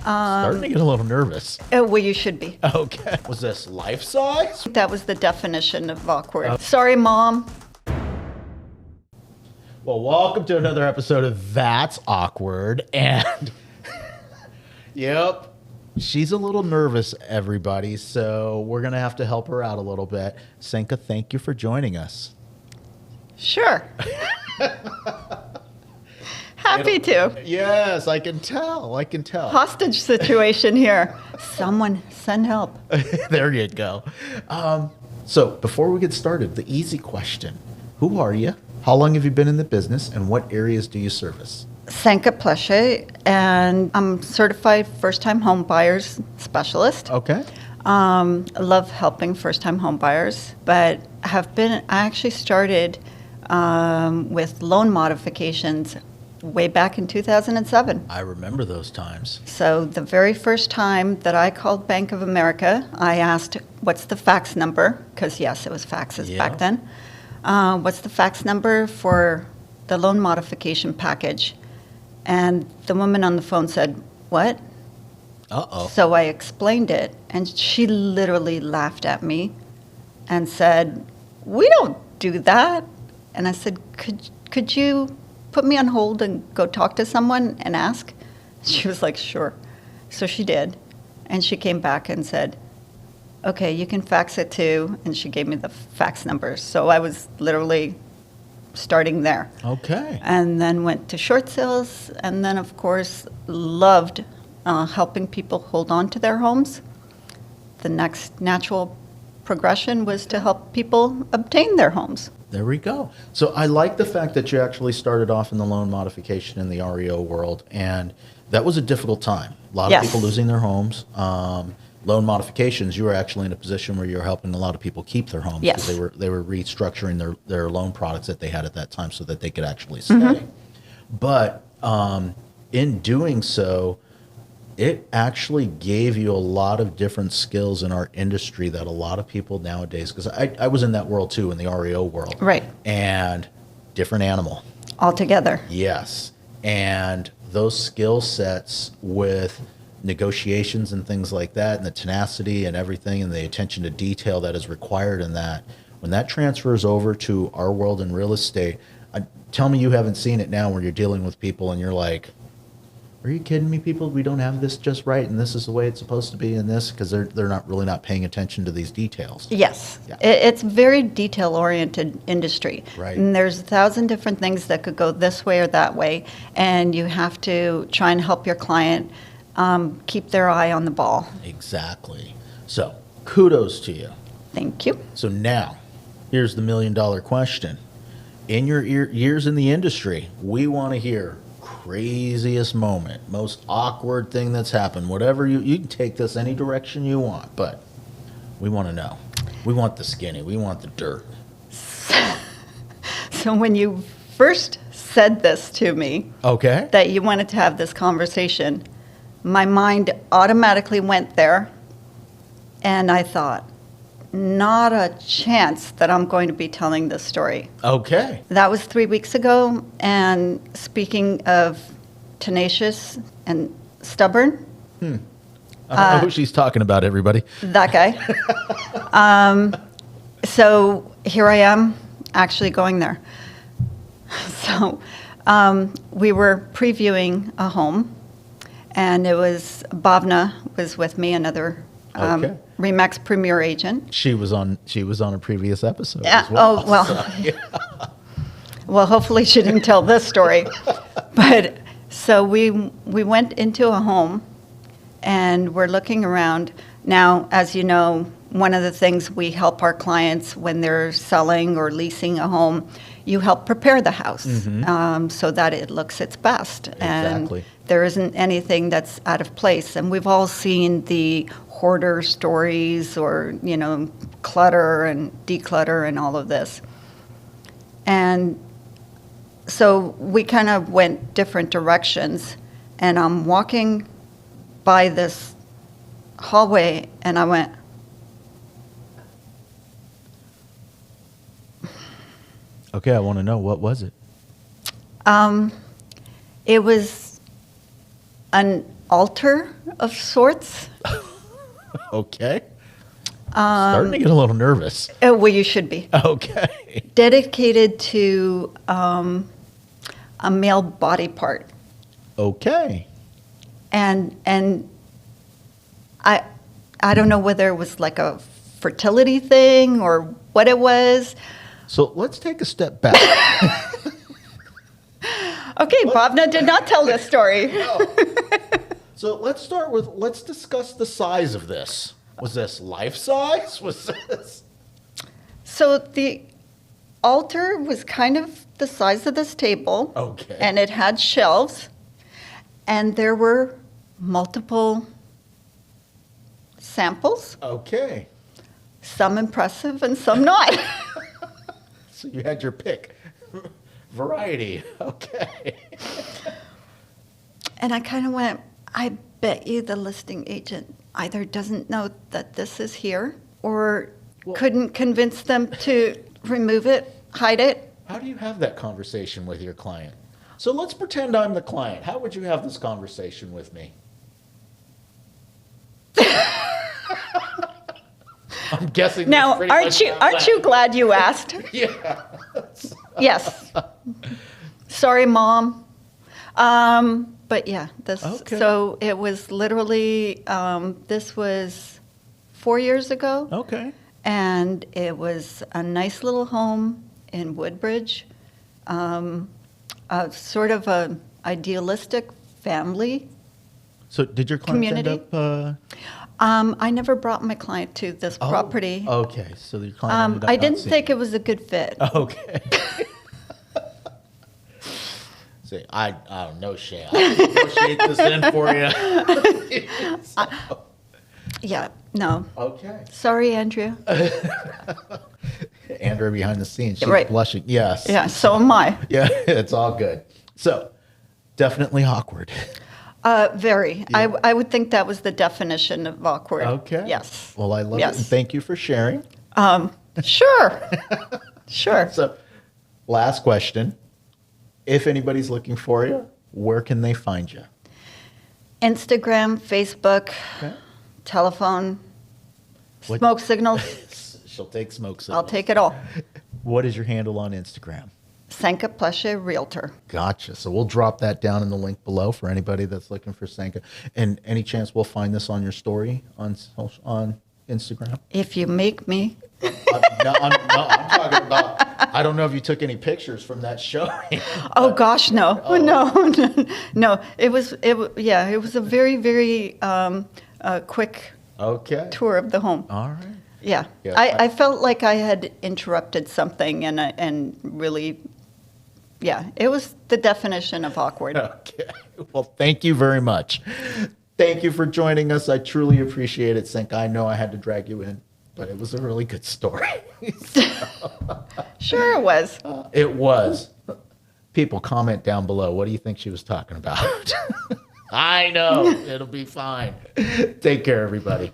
Starting to get a little nervous. Well, you should be. Okay. Was this life size? That was the definition of awkward. Sorry, Mom. Well, welcome to another episode of That's Awkward. And, yep, she's a little nervous, everybody. So we're going to have to help her out a little bit. Senka, thank you for joining us. Sure. Happy to. Yes, I can tell. Hostage situation here. Someone send help. There you go. So before we get started, the easy question. Who are you? How long have you been in the business? And what areas do you service? Senka Pleshe, and I'm certified first-time home buyers specialist. Okay. I love helping first-time home buyers, but I actually started with loan modifications way back in 2007. I remember those times. So the very first time that I called Bank of America, I asked, what's the fax number? Because yes, it was faxes back then. What's the fax number for the loan modification package? And the woman on the phone said, what? Uh-oh. So I explained it, and she literally laughed at me and said, we don't do that. And I said, could you put me on hold and go talk to someone and ask? She was like, sure. So she did. And she came back and said, okay, you can fax it too. And she gave me the fax numbers. So I was literally starting there. Okay. And then went to short sales. And then, of course, loved helping people hold on to their homes. The next natural progression was to help people obtain their homes. There we go. So I like the fact that you actually started off in the loan modification in the REO world, and that was a difficult time. A lot of people losing their homes. Loan modifications, you were actually in a position where you were helping a lot of people keep their homes. Yes. Because they were restructuring their loan products that they had at that time so that they could actually stay. But in doing so, it actually gave you a lot of different skills in our industry that a lot of people nowadays, because I was in that world too, in the REO world. Right. And different animal. Altogether. Yes. And those skill sets with negotiations and things like that, and the tenacity and everything, and the attention to detail that is required in that, when that transfers over to our world in real estate, tell me you haven't seen it now where you're dealing with people and you're like, are you kidding me, people? We don't have this just right, and this is the way it's supposed to be in this, because they're not really not paying attention to these details. Yes. Yeah. It's very detail-oriented industry. Right. And there's 1,000 different things that could go this way or that way, and you have to try and help your client keep their eye on the ball. Exactly. So, kudos to you. Thank you. So now, here's the $1 million question. In your years in the industry, we want to hear craziest moment, most awkward thing that's happened, whatever. You can take this any direction you want, but we want to know. We want the skinny. We want the dirt. So when you first said this to me, Okay. that you wanted to have this conversation, my mind automatically went there, and I thought, not a chance that I'm going to be telling this story. Okay. That was 3 weeks ago, and speaking of tenacious and stubborn, I don't know who she's talking about, everybody. that guy. So here I am actually going there. So we were previewing a home, and it was Bhavna was with me, another Okay. Remax Premier agent. She was on a previous episode Yeah. as well. Oh, well. So, yeah. Well, hopefully she didn't tell this story. But so we went into a home, and we're looking around. Now, as you know, one of the things we help our clients when they're selling or leasing a home, you help prepare the house so that it looks its best. Exactly. And there isn't anything that's out of place. And we've all seen the hoarder stories or, clutter and declutter and all of this. And so we kind of went different directions. And I'm walking by this hallway, and I went, Okay, I want to know, what was it? it was an altar of sorts. Okay. Starting to get a little nervous. Well, you should be. Okay. Dedicated to a male body part. Okay. And I don't know whether it was like a fertility thing or what it was. So let's take a step back. Okay, Bhavna did not tell this story. No. So let's discuss the size of this. Was this life size? Was this? So the altar was kind of the size of this table. Okay. And it had shelves. And there were multiple samples, Okay. some impressive and some not. So you had your pick. Variety. Okay. And I kind of went, I bet you the listing agent either doesn't know that this is here or couldn't convince them to remove it, hide it. How do you have that conversation with your client? So let's pretend I'm the client. How would you have this conversation with me? I'm guessing. Now, aren't you glad you asked? Yeah. Yes. Sorry, Mom. But yeah, Okay. so it was literally, this was 4 years ago. Okay. And it was a nice little home in Woodbridge, sort of a idealistic family. So did your client Community. end up? I never brought my client to this property. Okay. So your client ended up I not didn't seeing think it was a good fit. Okay. See, I don't know, Shay. I can negotiate this in for you. So, Yeah, no. okay. Sorry, Andrea. Andrea behind the scenes, she's Right. blushing. Yes. Yeah, so am I. Yeah, it's all good. So, definitely awkward. Very. Yeah. I would think that was the definition of awkward. Okay. Yes. Well, I love it, Yes. and thank you for sharing. Sure. Sure. So, last question. If anybody's looking for you, where can they find you? Instagram, Facebook, Okay. telephone, What- smoke signals. She'll take smoke signals. I'll take it all. What is your handle on Instagram? Senka Pleshe Realtor. Gotcha. So we'll drop that down in the link below for anybody that's looking for Senka. And any chance we'll find this on your story on Instagram? If you make me. I'm talking about. I don't know if you took any pictures from that showing. Oh gosh, no, no. It was a very, very quick Okay. tour of the home. All right. Yeah, Yeah, I felt like I had interrupted something, and really, yeah, it was the definition of awkward. Okay. Well, thank you very much. Thank you for joining us. I truly appreciate it, Senka. I know I had to drag you in, but it was a really good story. Sure, it was. It was. People comment down below. What do you think she was talking about? I know. It'll be fine. Take care, everybody.